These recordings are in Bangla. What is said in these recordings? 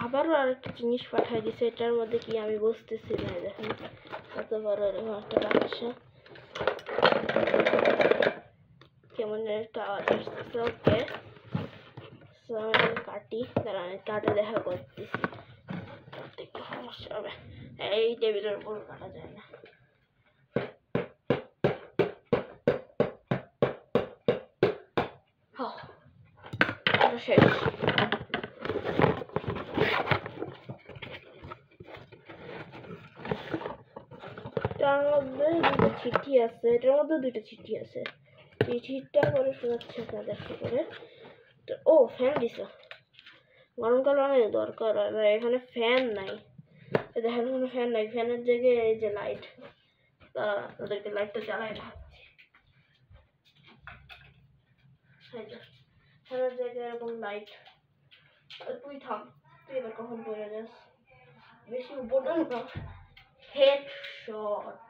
আবারও আরেকটা জিনিস পাঠিয়ে দিছে, এটার মধ্যে কি আমি বুঝতেছি না। দেখেন কত বড় এরকম একটা বাক্সা, কেমন একটা আওয়াজ আসতেছে। ওকে আমি কাটি, দাঁড়ান কাটে দেখা করতেছি, কাটতে একটু সমস্যা হবে। এই টেবিলের উপর কাটা যায় না। শেষ। এটার মধ্যে দুটো চিঠি আছে, এটার মধ্যে দুটো চিঠি আছে। চিঠিটা করে শোনাচ্ছি আপনাদের করে। ও ফ্যান দিছে, গরমকালে অনেক দরকার হয়। এখানে ফ্যান নাই, দেখেন কোনো ফ্যান নাই। ফ্যানের জায়গায় এই যে লাইট, ওদেরকে লাইটটা জ্বালাই রাখছি। ফ্যানের জায়গায় এরকম লাইট। তুই থাম, তুই এবার কখন পড়ে যাস, বেশি উপরে না। Headshot,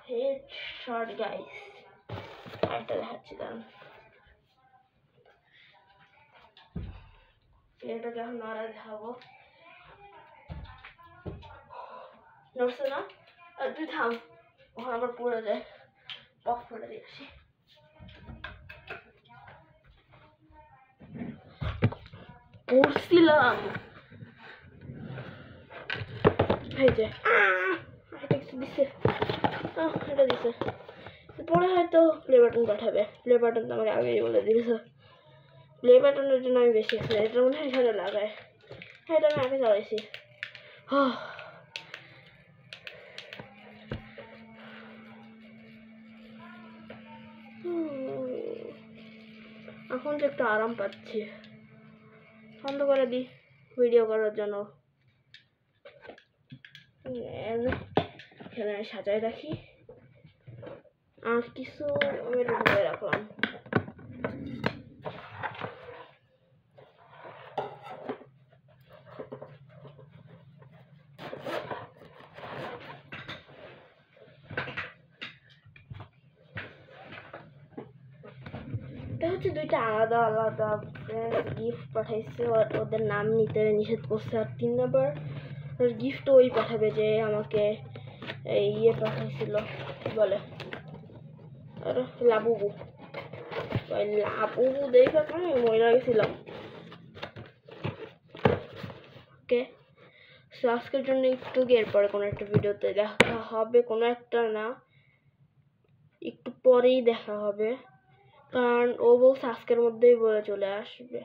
headshot guys. আরেকটা দেখাচ্ছি, দাঁড়ান। এটাকে এখন নড়া দেখাবো, নড়ছে না। তুই থাম, ওখানে আবার পড়ে যায়। অফ করে দিয়ে আসি। পড়ছিলাম, এই যে এটা কিছু দিছে, এটা দিছে। পরে হয়তো প্লে বাটন পাঠাবে। প্লে বাটন তো আমাকে আগেই বলে দিয়েছে। প্লে বাটনের জন্য আমি বেশি এক্সাইটেড। এটা মনে হয় এখানে লাগায়। হ্যাঁ, এটা আমি আগে চালাইছি। এখন তো একটু আরাম পাচ্ছি। বন্ধ করে দিই ভিডিও করার জন্য। এখানে সাজায় রাখি, আর কিছু আমি ঢুকে রাখলাম। এটা হচ্ছে দুইটা আলাদা আলাদা গিফট পাঠাইছে, ওদের নাম নিতে নিষেধ করছে। আর 3 নাম্বার গিফট ওই পাঠাবে যে আমাকে ইয়ে পাঠাইছিল, বলে আর লাবুবু। লাবুবু দেখে আমি মরে গেছিলাম। ওকে, আজকের জন্য একটু এরপরে কোনো একটা ভিডিওতে দেখা হবে, কোনো একটা না, একটু পরেই দেখা হবে, কারণ ও বলছে আজকের মধ্যেই বলে চলে আসবে।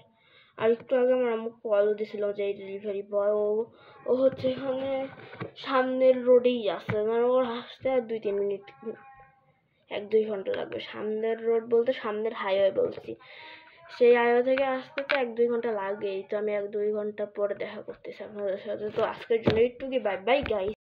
আর একটু আগে আমার আম্মু কলও দিছিল যে এই ডেলিভারি বয় ও হচ্ছে এখানে সামনের রোডেই আছে, মানে ওর আসতে আর 2-3 মিনিট, 1-2 ঘন্টা লাগবে। সামনের রোড বলতে সামনের হাইওয়ে বলছি, সেই হাইওয়ে থেকে আসতে তো 1-2 ঘন্টা লাগবেই। তো আমি 1-2 ঘন্টা পরে দেখা করতেছি আপনাদের সাথে। তো আজকের জন্য একটু বাই বাই গাইস।